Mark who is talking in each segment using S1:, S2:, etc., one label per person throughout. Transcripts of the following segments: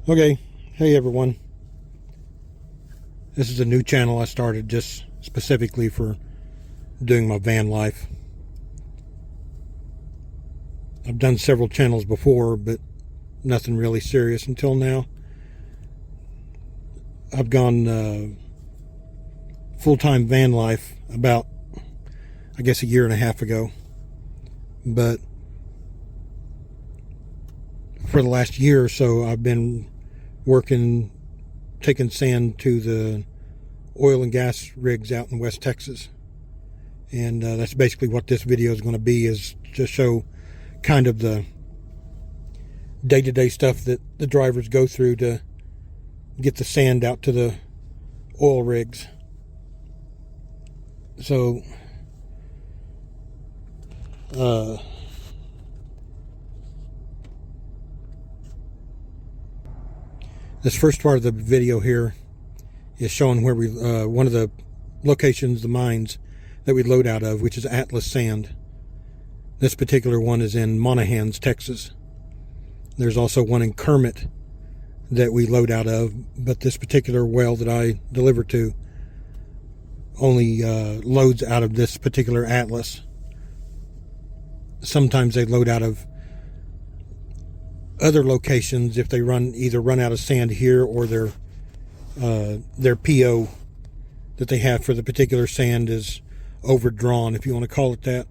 S1: Okay, hey everyone. This is a new channel I started just specifically for doing my van life. I've done several channels before, but nothing really serious until now. I've gone full-time van life about, I guess, a year and a half ago. But for the last year or so, I've been working, taking sand to the oil and gas rigs out in West Texas. And that's basically what this video is going to be, is to show kind of the day-to-day stuff that the drivers go through to get the sand out to the oil rigs. So this first part of the video here is showing where we one of the locations, the mines that we load out of, which is Atlas Sand. This particular one is in Monahans, Texas. There's also one in Kermit that we load out of, but this particular well that I deliver to only loads out of this particular Atlas. Sometimes they load out of other locations if they either run out of sand here, or their PO that they have for the particular sand is overdrawn, if you want to call it that.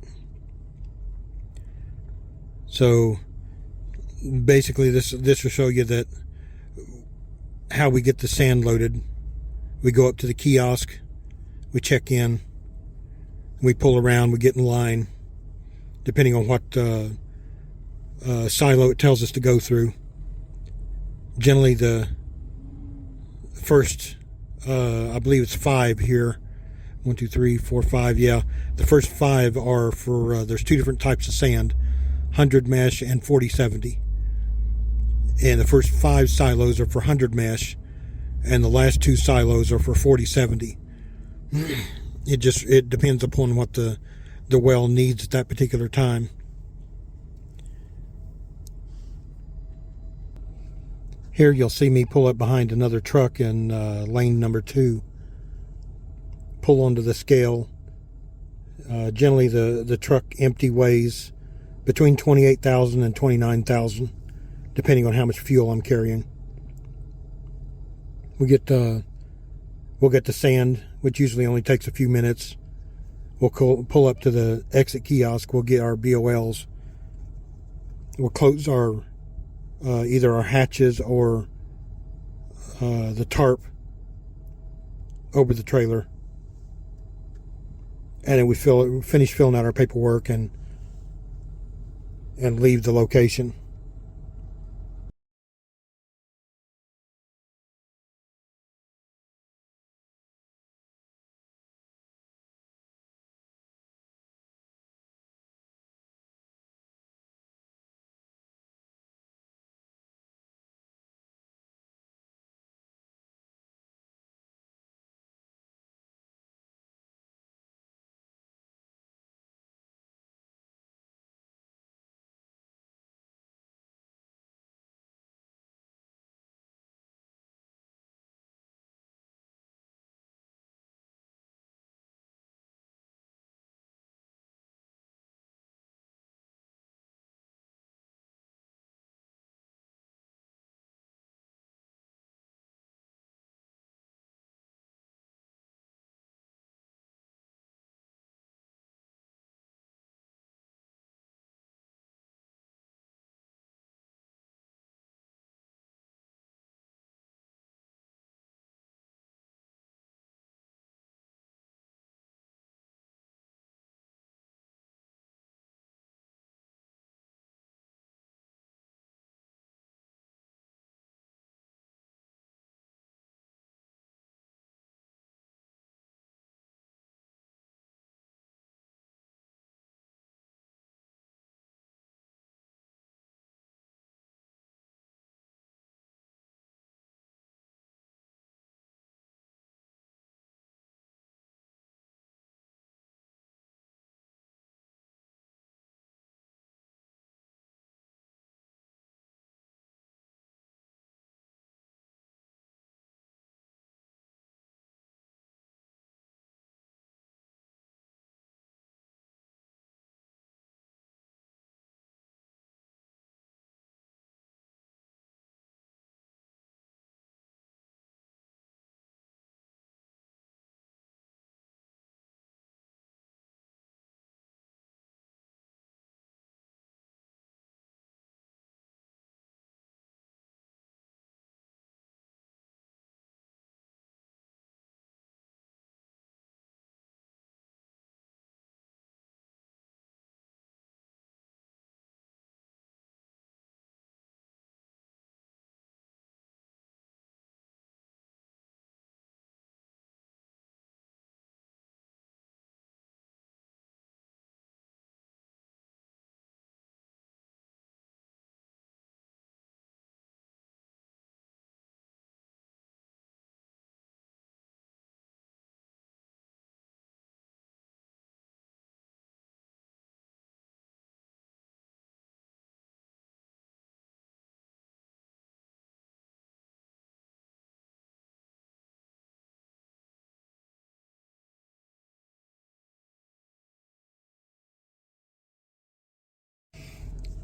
S1: So basically this will show you that how we get the sand loaded. We go up to the kiosk, we check in, we pull around, we get in line depending on what silo it tells us to go through. Generally the first I believe it's 5 here, 1, 2, 3, 4, 5, yeah, the first 5 are for there's 2 different types of sand, 100 mesh and 40/70. And the first 5 silos are for 100 mesh, and the last 2 silos are for 40/70. It depends upon what the well needs at that particular time. Here you'll see me pull up behind another truck in lane number 2. Pull onto the scale. Generally the truck empty weighs between 28,000 and 29,000, depending on how much fuel I'm carrying. We'll get the sand, which usually only takes a few minutes. We'll pull up to the exit kiosk. We'll get our BOLs. We'll close our either our hatches or the tarp over the trailer, and then we finish filling out our paperwork and leave the location.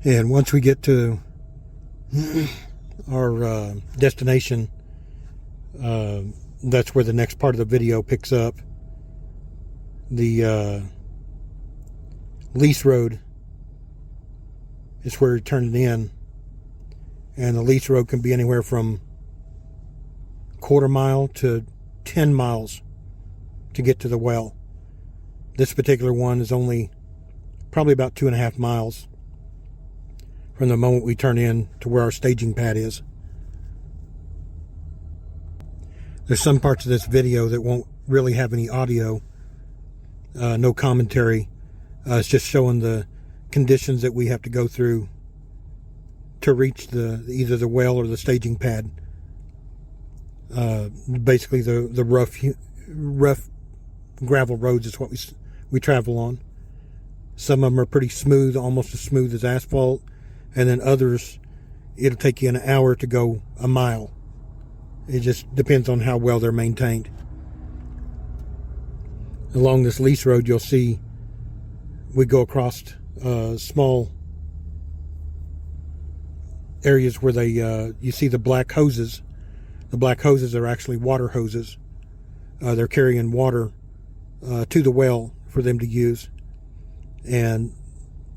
S1: And once we get to our destination, that's where the next part of the video picks up. The lease road is where you turn it in, and the lease road can be anywhere from quarter mile to 10 miles to get to the well. This particular one is only probably about 2.5 miles from the moment we turn in to where our staging pad is. There's some parts of this video that won't really have any audio, no commentary. It's just showing the conditions that we have to go through to reach either the well or the staging pad. Basically the rough gravel roads is what we travel on. Some of them are pretty smooth, almost as smooth as asphalt, and then others it'll take you an hour to go a mile. It just depends on how well they're maintained. Along this lease road, you'll see we go across small areas where you see the black hoses. The black hoses are actually water hoses. They're carrying water to the well for them to use, and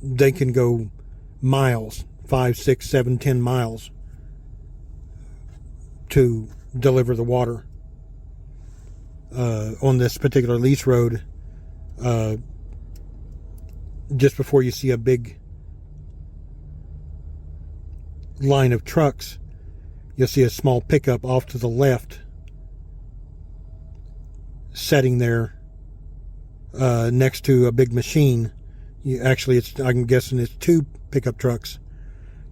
S1: they can go miles, 5, 6, 7, 10 miles to deliver the water. On this particular lease road, just before you see a big line of trucks, you'll see a small pickup off to the left setting there next to a big machine. Actually, I'm guessing it's 2 pickup trucks.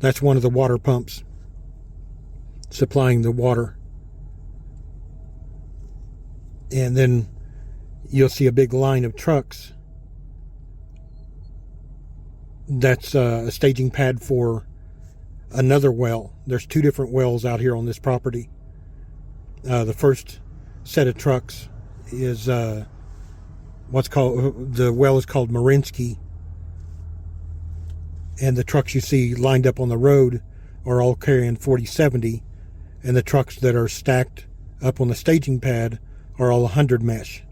S1: That's one of the water pumps supplying the water. And then you'll see a big line of trucks. That's a staging pad for another well. There's 2 different wells out here on this property. The first set of trucks is the well is called Marinsky, and the trucks you see lined up on the road are all carrying 40/70, and the trucks that are stacked up on the staging pad are all 100 mesh.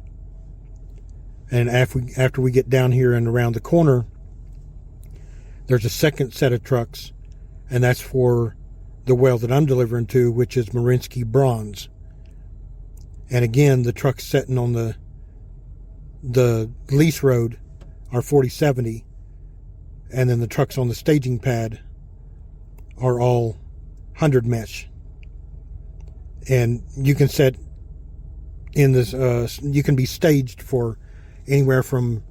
S1: And after we get down here and around the corner, there's a second set of trucks, and that's for the well that I'm delivering to, which is Marinsky Bronze. And again, the trucks sitting on the lease road are 40/70, and then the trucks on the staging pad are all 100 mesh. And you can set in this, you can be staged for anywhere from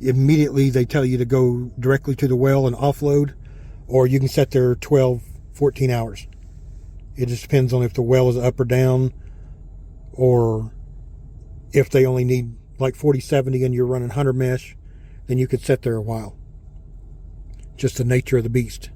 S1: immediately they tell you to go directly to the well and offload, or you can set there 12, 14 hours. It just depends on if the well is up or down, or if they only need like 40/70 and you're running 100 mesh, then you could sit there a while. Just the nature of the beast.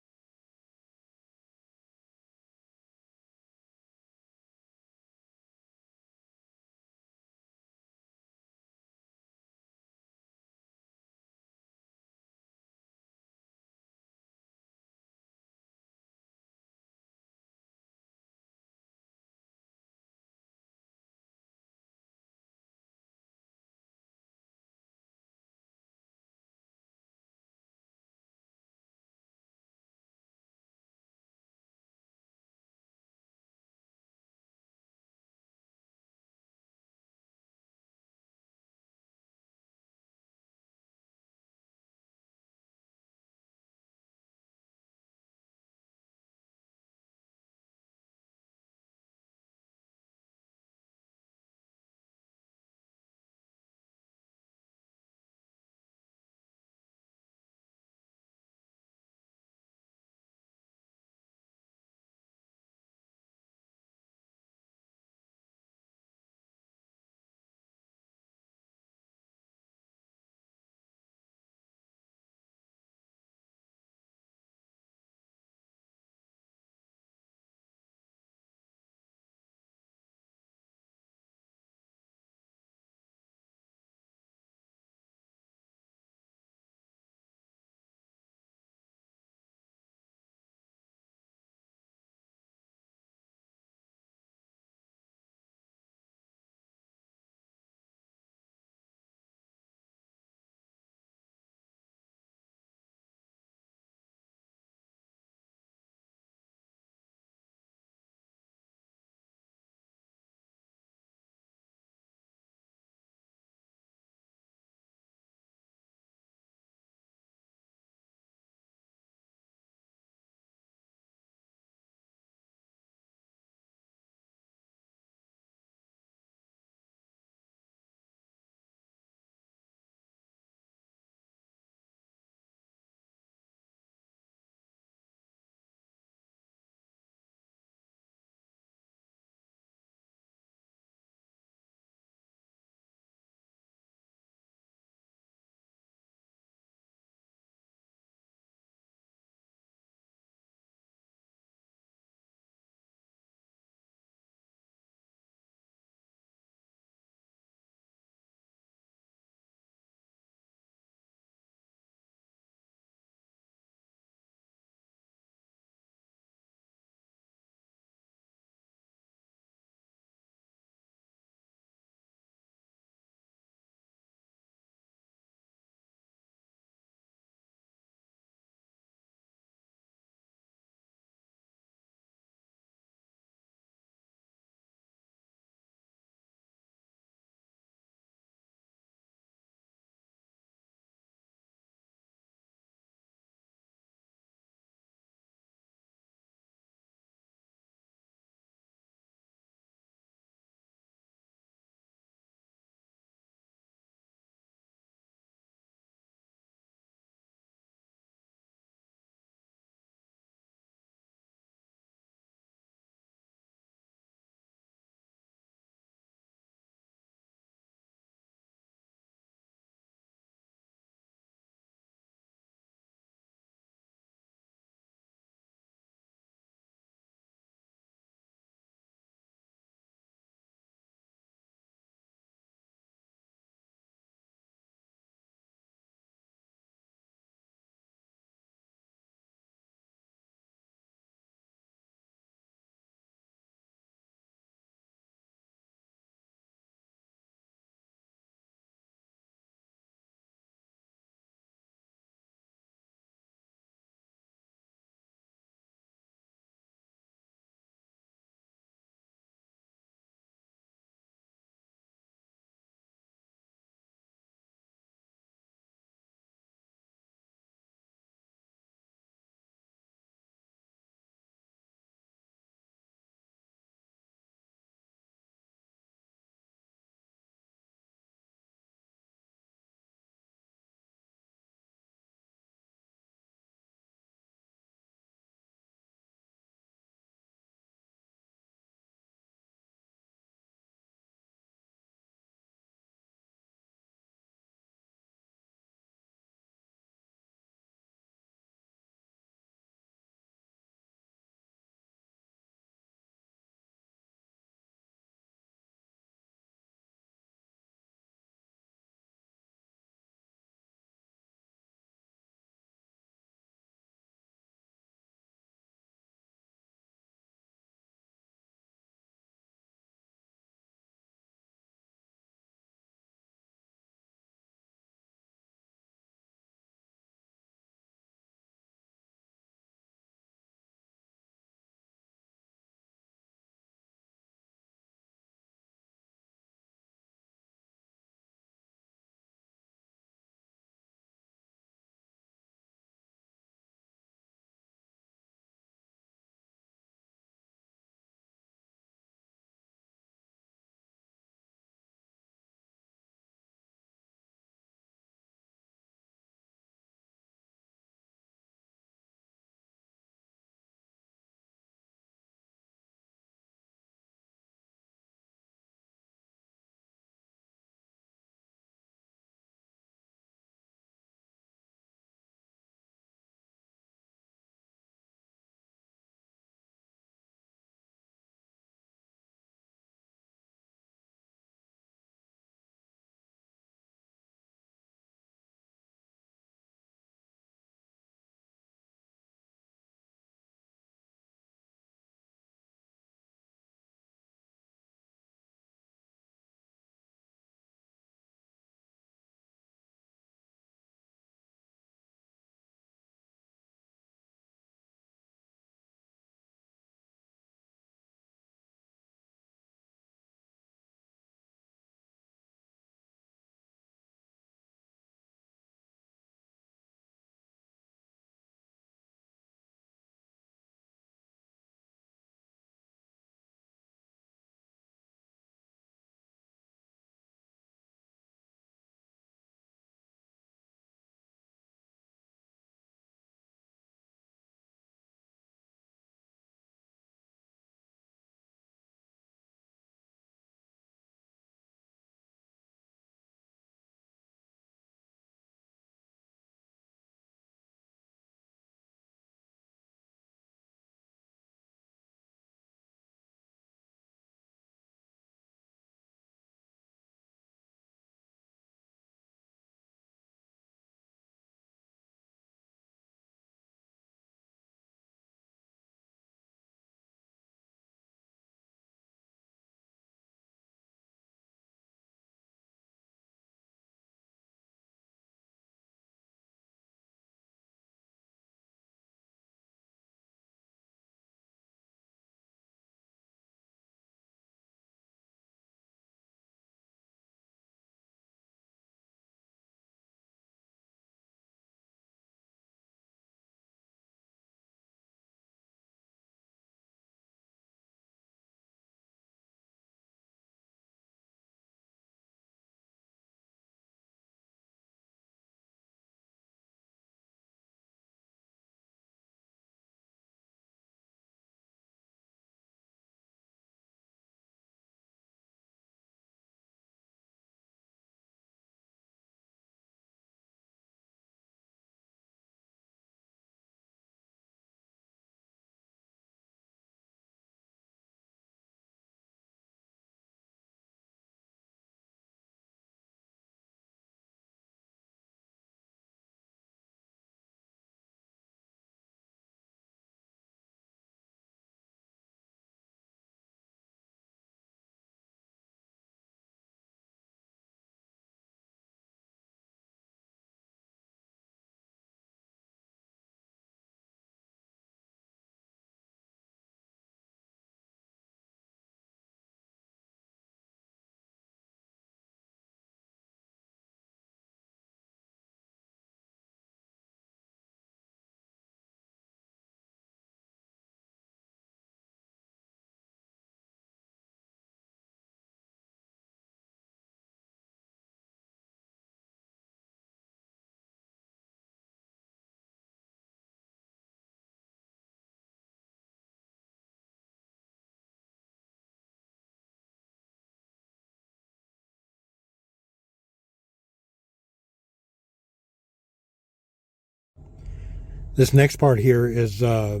S1: This next part here is where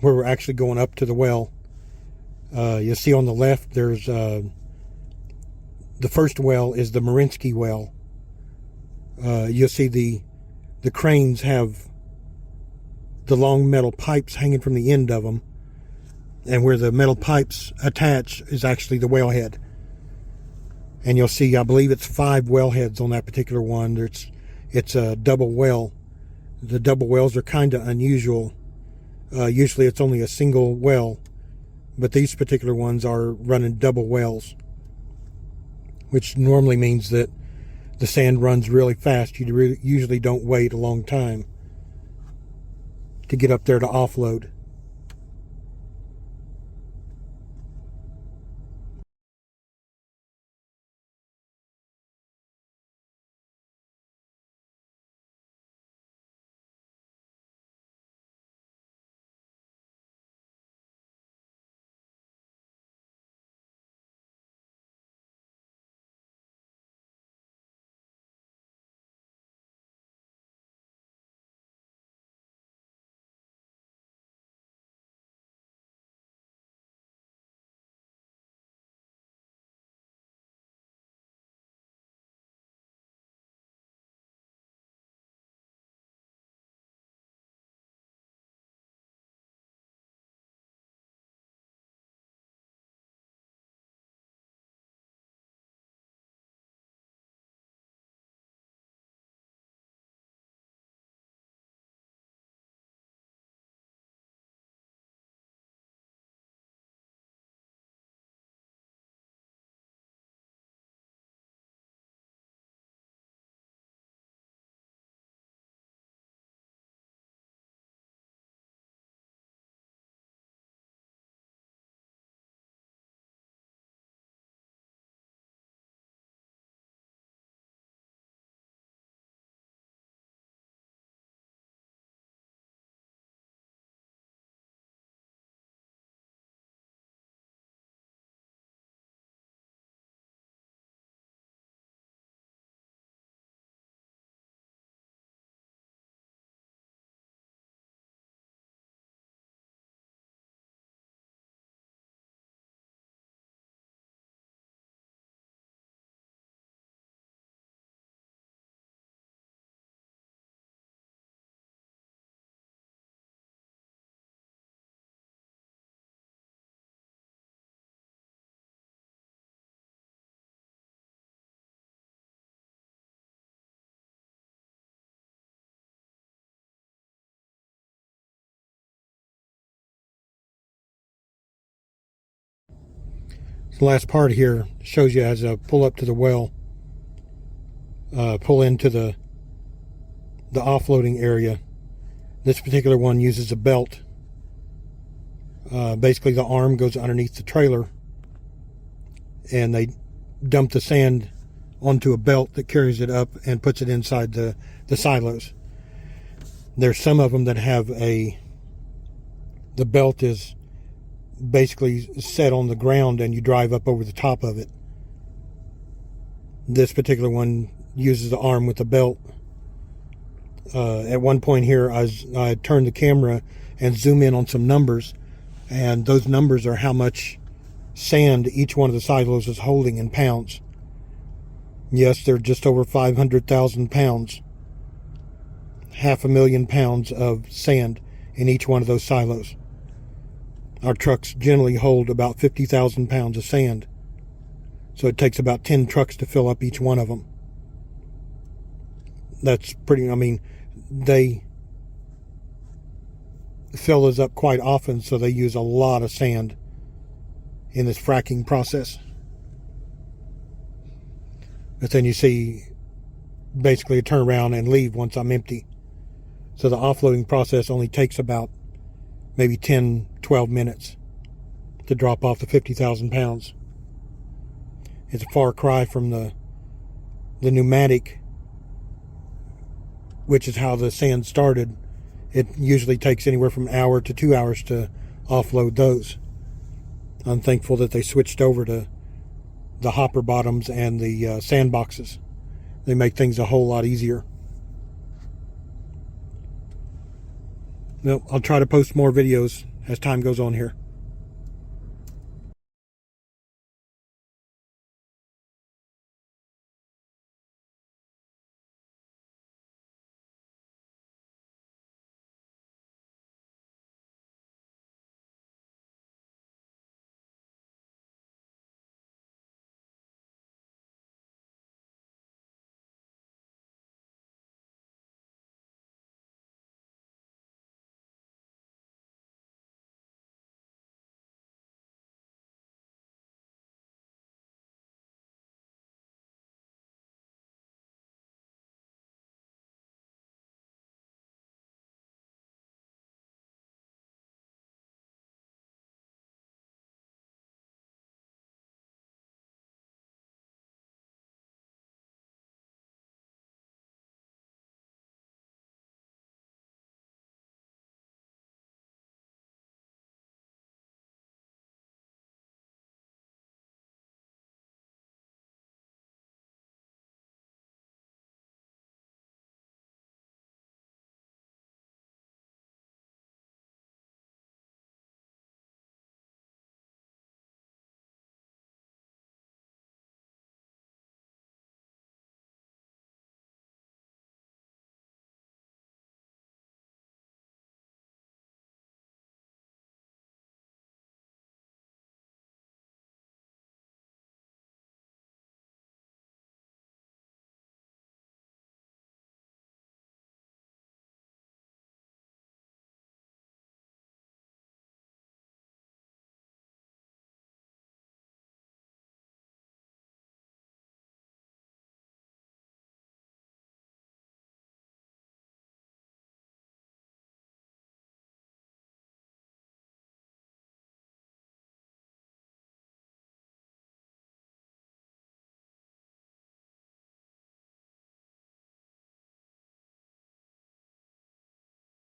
S1: we're actually going up to the well. You'll see on the left there's the first well is the Marinsky well. You'll see the cranes have the long metal pipes hanging from the end of them, and where the metal pipes attach is actually the wellhead. And you'll see, I believe it's 5 wellheads on that particular one. It's a double well. The double wells are kind of unusual. Usually it's only a single well, but these particular ones are running double wells, which normally means that the sand runs really fast. You usually don't wait a long time to get up there to offload. The last part here shows you as a pull up to the well, pull into the offloading area. This particular one uses a belt. Basically the arm goes underneath the trailer, and they dump the sand onto a belt that carries it up and puts it inside the silos. There's some of them that have the belt is basically set on the ground and you drive up over the top of it. This particular one uses the arm with the belt. At one point here I turned the camera and zoom in on some numbers, and those numbers are how much sand each one of the silos is holding in pounds. Yes, they're just over 500,000 pounds. 500,000 pounds of sand in each one of those silos. Our trucks generally hold about 50,000 pounds of sand. So it takes about 10 trucks to fill up each one of them. That's pretty, I mean, they fill those up quite often, so they use a lot of sand in this fracking process. But then you see basically a turn around and leave once I'm empty. So the offloading process only takes about maybe 10-12 minutes to drop off the 50,000 pounds. It's a far cry from the pneumatic, which is how the sand started. It usually takes anywhere from an hour to 2 hours to offload those. I'm thankful that they switched over to the hopper bottoms and the sand boxes. They make things a whole lot easier. Well, I'll try to post more videos as time goes on here.